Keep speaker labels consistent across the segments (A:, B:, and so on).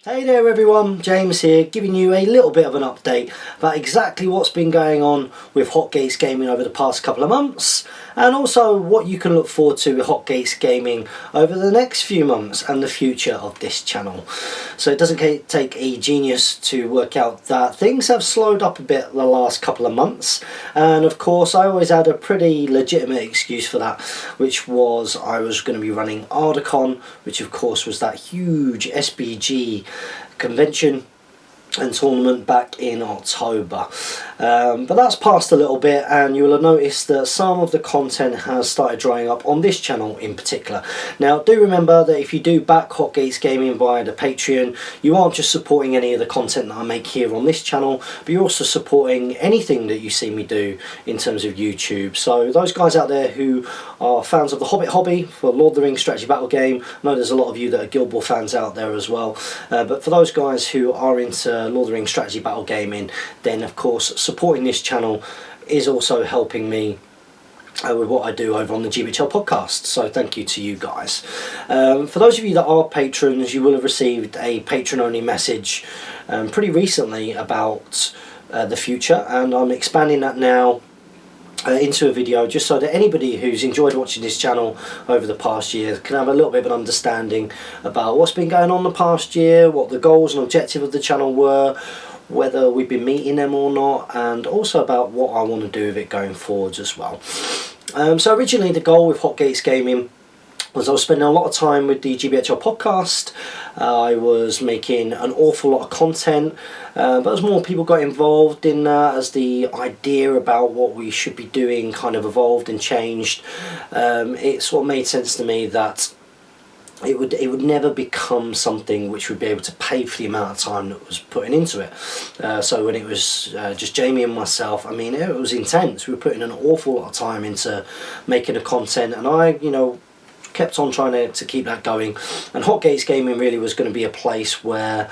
A: Hey there everyone, James here, giving you a little bit of an update about exactly what's been going on with Hotgates Gaming over the past couple of months, and also what you can look forward to with Hotgates Gaming over the next few months and the future of this channel. So it doesn't take a genius to work out that things have slowed up a bit the last couple of months, and of course I always had a pretty legitimate excuse for that, which was I was going to be running Ardacon, which of course was that huge SBG convention and tournament back in October, but that's passed a little bit, and you will have noticed that some of the content has started drying up on this channel in particular. Now do remember that if you do back Hotgates Gaming via the Patreon, you aren't just supporting any of the content that I make here on this channel, but you're also supporting anything that you see me do in terms of YouTube. So those guys out there who are fans of the Hobbit hobby for Lord of the Rings strategy battle game, I know there's a lot of you that are Guild Ball fans out there as well, but for those guys who are into Lord of the Rings strategy battle gaming, then of course supporting this channel is also helping me with what I do over on the GBHL podcast, so thank you to you guys. For those of you that are patrons, you will have received a patron only message pretty recently about the future, and I'm expanding that now into a video just so that anybody who's enjoyed watching this channel over the past year can have a little bit of an understanding about what's been going on the past year, what the goals and objectives of the channel were, whether we've been meeting them or not, and also about what I want to do with it going forwards as well. So originally the goal with Hotgates Gaming was I was spending a lot of time with the GBHL podcast. I was making an awful lot of content, but as more people got involved in that, as the idea about what we should be doing kind of evolved and changed, it sort of made sense to me that it would never become something which would be able to pay for the amount of time that was putting into it. So when it was just Jamie and myself, I mean, it was intense. We were putting an awful lot of time into making the content, and I, kept on trying to keep that going, and Hotgates Gaming really was going to be a place where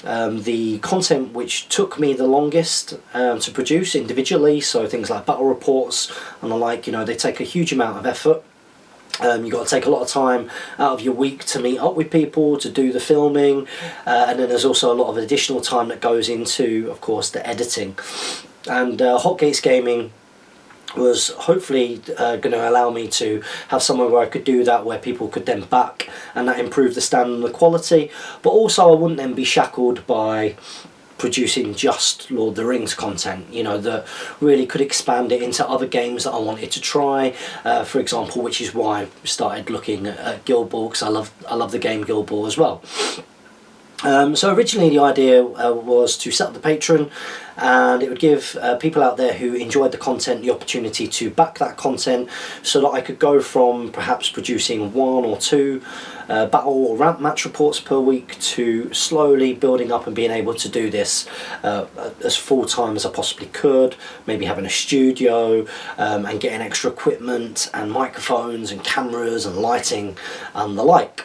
A: the content which took me the longest to produce individually, so things like battle reports and the like, they take a huge amount of effort. You've got to take a lot of time out of your week to meet up with people, to do the filming, and then there's also a lot of additional time that goes into, of course, the editing. And Hotgates Gaming was hopefully going to allow me to have somewhere where I could do that, where people could then back, and that improved the standard and the quality, but also I wouldn't then be shackled by producing just Lord of the Rings content, that really could expand it into other games that I wanted to try, for example, which is why I started looking at Guild Ball, because I love the game Guild Ball as well. So originally the idea was to set up the Patreon, and it would give people out there who enjoyed the content the opportunity to back that content, so that I could go from perhaps producing 1 or 2 battle or ramp match reports per week to slowly building up and being able to do this as full time as I possibly could, maybe having a studio and getting extra equipment and microphones and cameras and lighting and the like.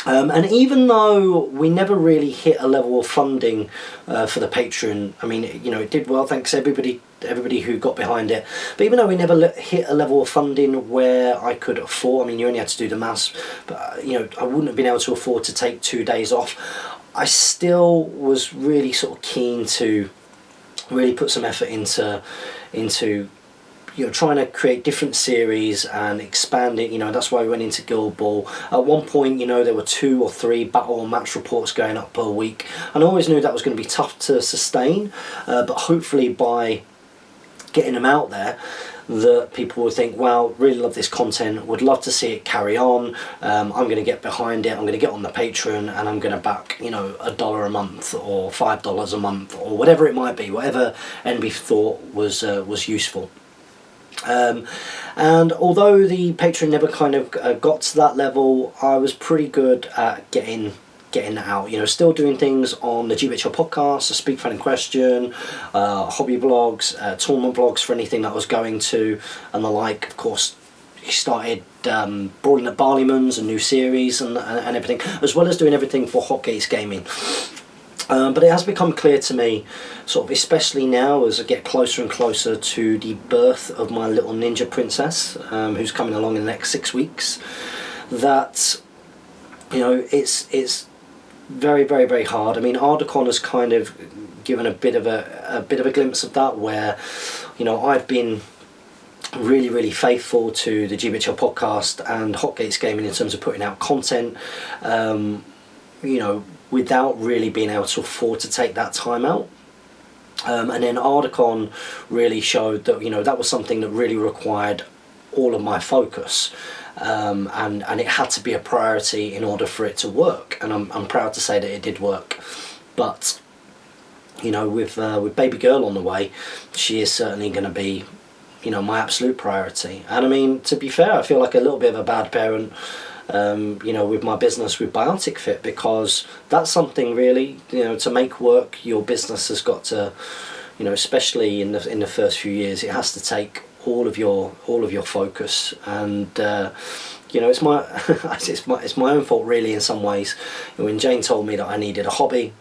A: And even though we never really hit a level of funding for the Patreon, I mean, it did well, thanks to everybody who got behind it, but even though we never hit a level of funding where I could afford, I mean, you only had to do the maths, but I wouldn't have been able to afford to take 2 days off, I still was really sort of keen to really put some effort into trying to create different series and expand it. That's why we went into Guild Ball. At one point, there were 2 or 3 battle or match reports going up per week, and I always knew that was going to be tough to sustain, but hopefully by getting them out there, that people would think, wow, really love this content, would love to see it carry on, I'm going to get behind it, I'm going to get on the Patreon, and I'm going to back $1 a month or $5 a month or whatever it might be, whatever anybody thought was useful. And although the Patreon never kind of got to that level, I was pretty good at getting that out, still doing things on the GBHL podcast, the Speak Fan in Question, hobby blogs, tournament blogs for anything that I was going to and the like. Of course, he started broadening the Barleymans and new series and everything, as well as doing everything for Hotgates Gaming. But it has become clear to me, sort of especially now as I get closer and closer to the birth of my little ninja princess, who's coming along in the next 6 weeks, that it's very, very, very hard. I mean, Ardacon has kind of given a bit of a glimpse of that, where, you know, I've been really, really faithful to the GBHL podcast and Hotgates Gaming in terms of putting out content, you know, without really being able to afford to take that time out. And then Ardacon really showed that, you know, that was something that really required all of my focus, and it had to be a priority in order for it to work. And I'm proud to say that it did work. But, you know, with baby girl on the way, she is certainly going to be, you know, my absolute priority. And I mean, to be fair, I feel like a little bit of a bad parent, you know, with my business with Biotic Fit, because that's something really, you know, to make work, your business has got to, you know, especially in the first few years, it has to take all of your focus. And you know, it's my it's my own fault really in some ways. When Jane told me that I needed a hobby,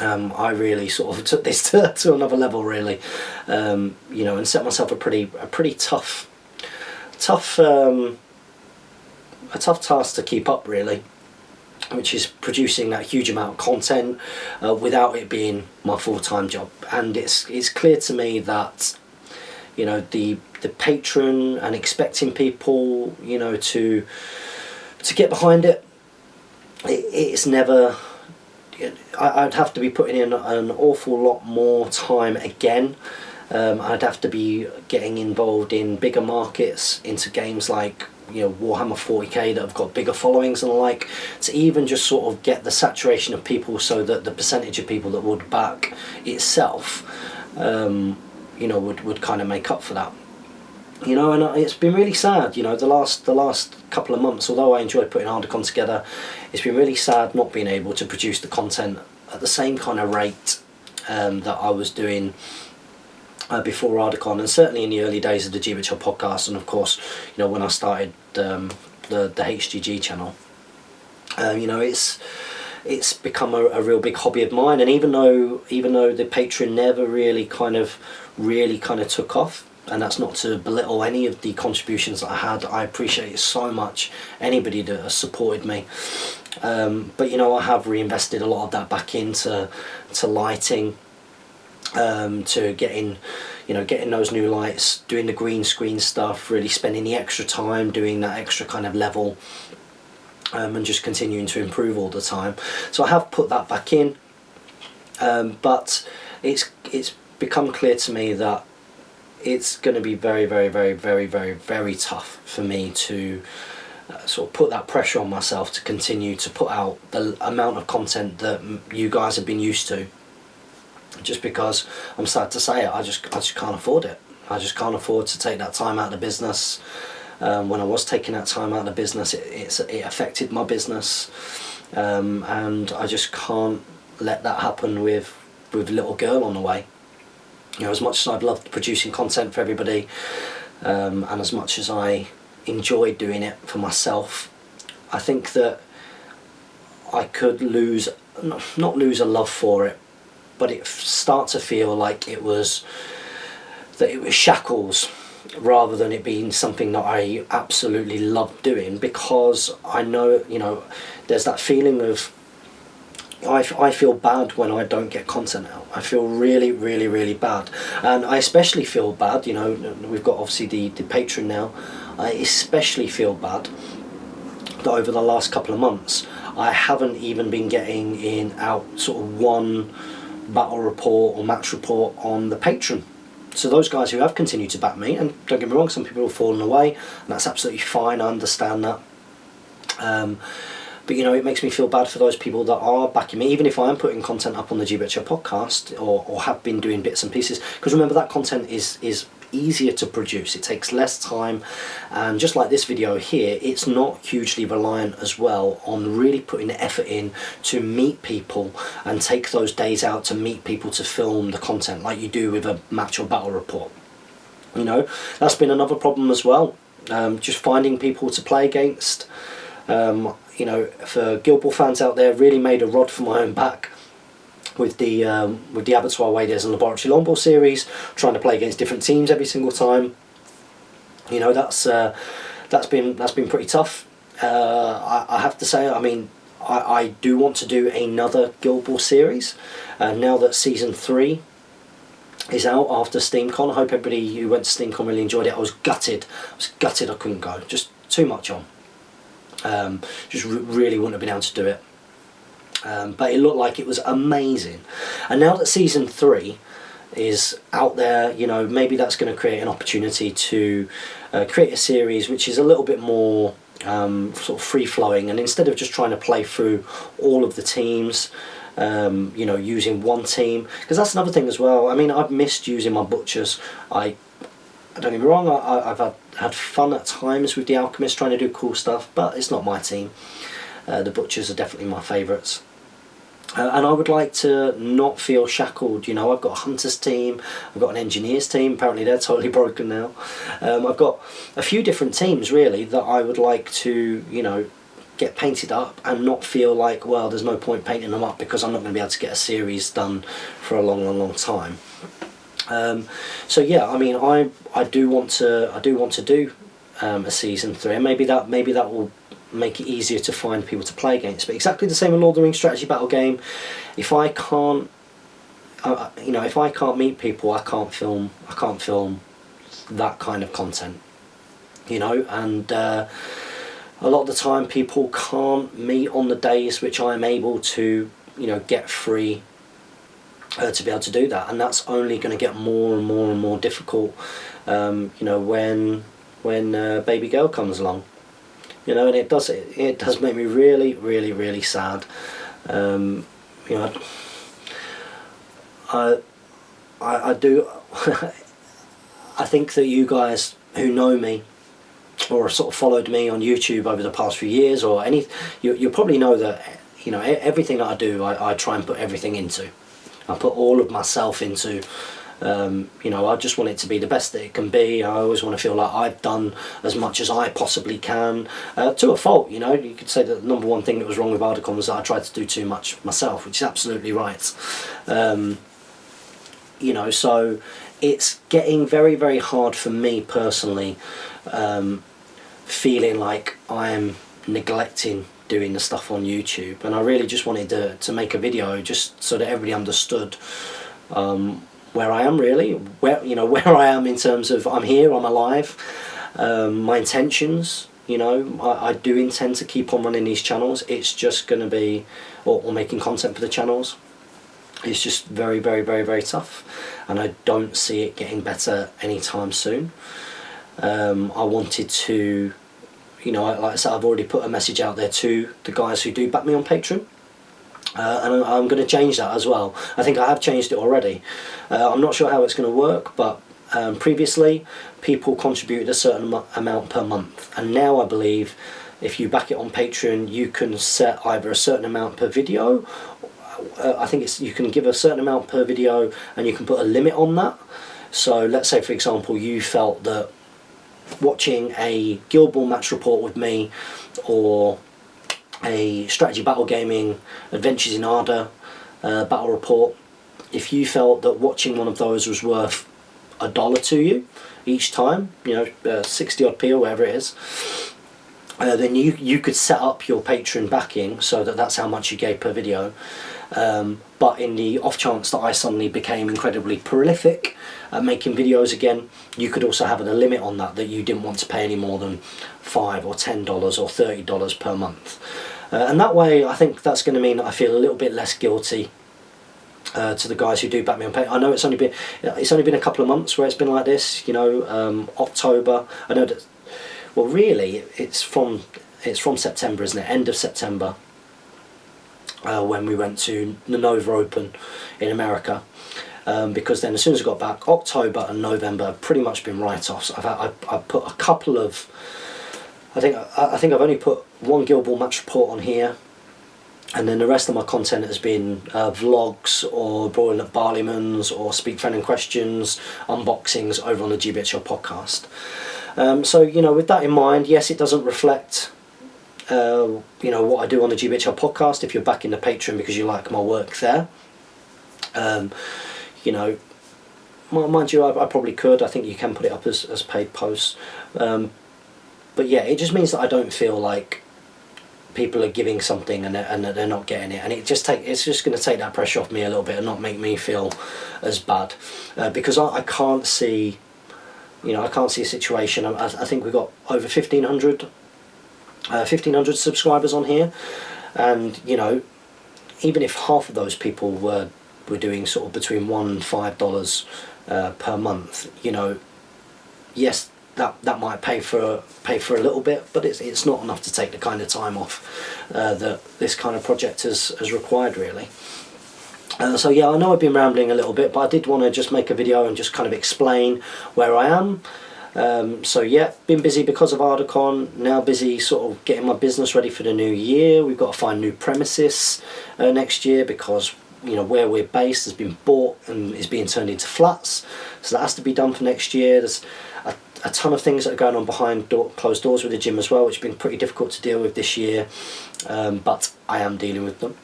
A: I really sort of took this to another level really, you know, and set myself a pretty tough task to keep up really, which is producing that huge amount of content without it being my full-time job. And it's clear to me that, you know, the patron and expecting people, you know, to get behind it, it's never, I'd have to be putting in an awful lot more time again. I'd have to be getting involved in bigger markets, into games like, you know, Warhammer 40k that have got bigger followings and the like, to even just sort of get the saturation of people so that the percentage of people that would back itself, you know, would kind of make up for that. You know, and it's been really sad, you know, the last couple of months, although I enjoyed putting Ardacon together, it's been really sad not being able to produce the content at the same kind of rate that I was doing before Ardacon, and certainly in the early days of the GBHL podcast, and of course, you know, when I started the HGG channel. You know, it's become a real big hobby of mine, and even though the Patreon never really kind of took off, and that's not to belittle any of the contributions that I had, I appreciate it so much, anybody that has supported me, but you know, I have reinvested a lot of that back into lighting, to getting those new lights, doing the green screen stuff, really spending the extra time doing that extra kind of level, and just continuing to improve all the time. So I have put that back in, but it's become clear to me that it's going to be very, very, very, very, very, very tough for me to sort of put that pressure on myself to continue to put out the amount of content that you guys have been used to. Just because, I'm sad to say it, I just can't afford it. I just can't afford to take that time out of the business. When I was taking that time out of the business, it affected my business, and I just can't let that happen with little girl on the way. You know, as much as I've loved producing content for everybody, and as much as I enjoyed doing it for myself, I think that I could not lose a love for it, but it start to feel like it was shackles rather than it being something that I absolutely loved doing, because I know, you know, there's that feeling of I feel bad when I don't get content out. I feel really, really, really bad, and I especially feel bad, you know, we've got obviously the Patreon now. I especially feel bad that over the last couple of months I haven't even been getting out sort of one battle report or match report on the Patreon. So those guys who have continued to back me, and don't get me wrong, some people have fallen away, and that's absolutely fine, I understand that, but you know, it makes me feel bad for those people that are backing me, even if I am putting content up on the GBHL podcast, or have been doing bits and pieces, because remember, that content is easier to produce, it takes less time, and just like this video here, it's not hugely reliant as well on really putting the effort in to meet people and take those days out to meet people to film the content like you do with a match or battle report. You know, that's been another problem as well, just finding people to play against. You know, for Guild Ball fans out there, really made a rod for my own back with the Abattoir Waders and Laboratory Longball series, trying to play against different teams every single time. You know, that's been pretty tough. I have to say, I mean, I do want to do another Guild Ball series now that season 3 is out after SteamCon. I hope everybody who went to SteamCon really enjoyed it. I was gutted I couldn't go, just too much on. Just really wouldn't have been able to do it, but it looked like it was amazing. And now that season 3 is out there, you know, maybe that's going to create an opportunity to create a series which is a little bit more sort of free-flowing, and instead of just trying to play through all of the teams, you know, using one team, because that's another thing as well. I mean, I've missed using my butchers. I don't get me wrong, I've had fun at times with the Alchemist trying to do cool stuff, but it's not my team. The butchers are definitely my favourites. And I would like to not feel shackled. You know, I've got a hunters team, I've got an engineers team, apparently they're totally broken now. I've got a few different teams really that I would like to, you know, get painted up and not feel like, well, there's no point painting them up because I'm not going to be able to get a series done for a long time. So yeah, I mean, I do want to do a season 3, and maybe that will make it easier to find people to play against. But exactly the same with Lord of the Rings strategy battle game. If I can't, you know, if I can't meet people, I can't film that kind of content. You know, and a lot of the time people can't meet on the days which I'm able to, you know, get free to be able to do that, and that's only going to get more and more difficult. You know, when baby girl comes along, you know, and it does make me really sad. You know, I do. I think that you guys who know me or sort of followed me on YouTube over the past few years, or you probably know that, you know, everything that I do, I try and put everything into. I put all of myself into. You know, I just want it to be the best that it can be. I always want to feel like I've done as much as I possibly can, to a fault. You know, you could say that the number one thing that was wrong with Ardacon was that I tried to do too much myself, which is absolutely right. You know, so it's getting very hard for me personally, feeling like I'm neglecting doing the stuff on YouTube, and I really just wanted to make a video just so that everybody understood where I am really, where I am in terms of I'm here, I'm alive, my intentions. You know, I do intend to keep on running these channels. It's just going to be, or making content for the channels. It's just very tough, and I don't see it getting better anytime soon. I wanted to, you know, like I said, I've already put a message out there to the guys who do back me on Patreon. And I'm going to change that as well. I think I have changed it already. I'm not sure how it's going to work, but previously people contributed a certain amount per month, and now I believe if you back it on Patreon, you can set either a certain amount per video. I think you can give a certain amount per video, and you can put a limit on that. So let's say, for example, you felt that watching a Guild Ball match report with me, or a strategy battle gaming Adventures in Arda battle report, if you felt that watching one of those was worth $1 to you each time, you know, 60 odd p or whatever it is, then you could set up your Patreon backing so that that's how much you gave per video. But in the off chance that I suddenly became incredibly prolific at making videos again, you could also have a limit on that you didn't want to pay any more than $5 or $10 or $30 per month. And that way, I think that's going to mean that I feel a little bit less guilty to the guys who do back me on Patreon. I know it's only been a couple of months where it's been like this. You know, October. I know that. Well, really, it's from September, isn't it? End of September, when we went to the Nova Open in America. Because then, as soon as I got back, October and November have pretty much been write-offs. I've put a couple of. I think I've only put one Guild Ball match report on here, and then the rest of my content has been vlogs or Broiling at Barleyman's or Speak Friend and Questions, unboxings over on the GBHL podcast. So, you know, with that in mind, yes, it doesn't reflect you know, what I do on the GBHL podcast if you're backing the Patreon because you like my work there. You know, mind you, I probably could. I think you can put it up as paid posts. But yeah, it just means that I don't feel like people are giving something and they're not getting it, and it's just going to take that pressure off me a little bit and not make me feel as bad, because I can't see, I can't see a situation. I think we've got over 1,500 subscribers on here, and even if half of those people were doing sort of between $1 and $5 per month, yes, that might pay for a little bit, but it's not enough to take the kind of time off that this kind of project has required, really. So yeah, I know I've been rambling a little bit, but I did want to just make a video and just kind of explain where I am. So yeah, been busy because of Ardacon, now busy sort of getting my business ready for the new year. We've got to find new premises next year, because where we're based has been bought and is being turned into flats, so that has to be done for next year. There's a ton of things that are going on behind closed doors with the gym as well, which has been pretty difficult to deal with this year, but I am dealing with them.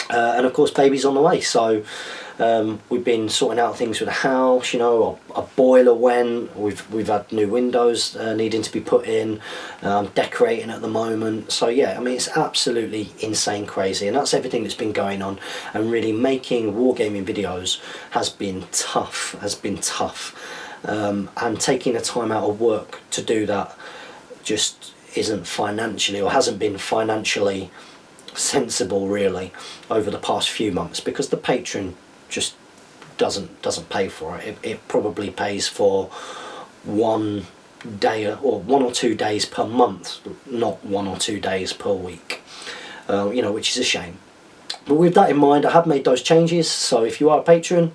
A: And of course, baby's on the way, so we've been sorting out things with the house. A boiler went. We've had new windows needing to be put in. Decorating at the moment. So yeah, I mean, it's absolutely insane crazy, and that's everything that's been going on. And really, making wargaming videos has been tough. And taking the time out of work to do that just isn't financially, or hasn't been financially sensible really over the past few months, because the Patreon just doesn't pay for it. It probably pays for one day or 1 or 2 days per month, not 1 or 2 days per week, which is a shame. But with that in mind, I have made those changes. So if you are a patron,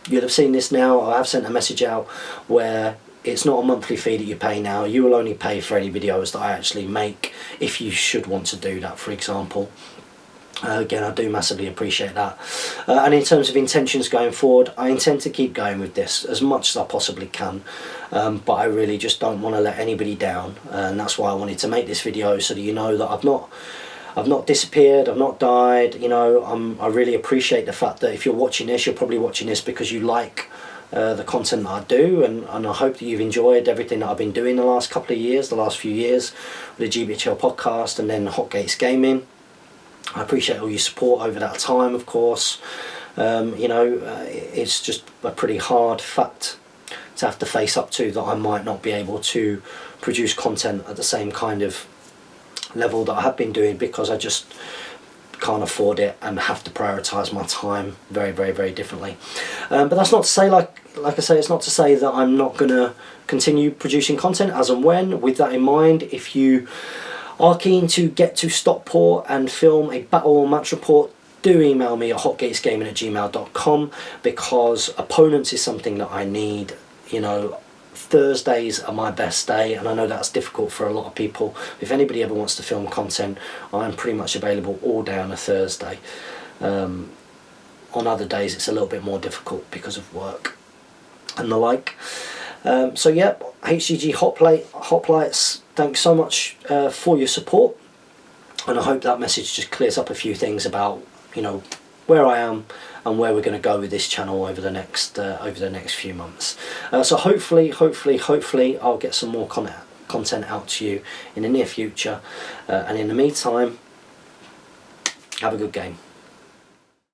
A: you'll have seen this now. I have sent a message out where it's not a monthly fee that you pay now. You will only pay for any videos that I actually make, if you should want to do that, for example. Again, I do massively appreciate that. And in terms of intentions going forward, I intend to keep going with this as much as I possibly can, but I really just don't want to let anybody down, and that's why I wanted to make this video, so that you know that I've not disappeared, I've not died. I really appreciate the fact that if you're watching this, you're probably watching this because you like the content that I do, and I hope that you've enjoyed everything that I've been doing the last few years with the GBHL podcast and then Hotgates Gaming. I appreciate all your support over that time, of course. It's just a pretty hard fact to have to face up to, that I might not be able to produce content at the same kind of level that I have been doing, because I just can't afford it and have to prioritise my time very, very, very differently. But that's not to say, like I say, it's not to say that I'm not going to continue producing content as and when. With that in mind, if you are keen to get to Stockport and film a battle or match report, do email me at hotgatesgaming@gmail.com, because opponents is something that I need. Thursdays are my best day, and I know that's difficult for a lot of people. If anybody ever wants to film content, I'm pretty much available all day on a Thursday. On other days it's a little bit more difficult because of work and the like. So yeah, HGG Hoplites, thanks so much for your support, and I hope that message just clears up a few things about where I am and where we're going to go with this channel over the next few months. So hopefully I'll get some more content out to you in the near future, and in the meantime, have a good game.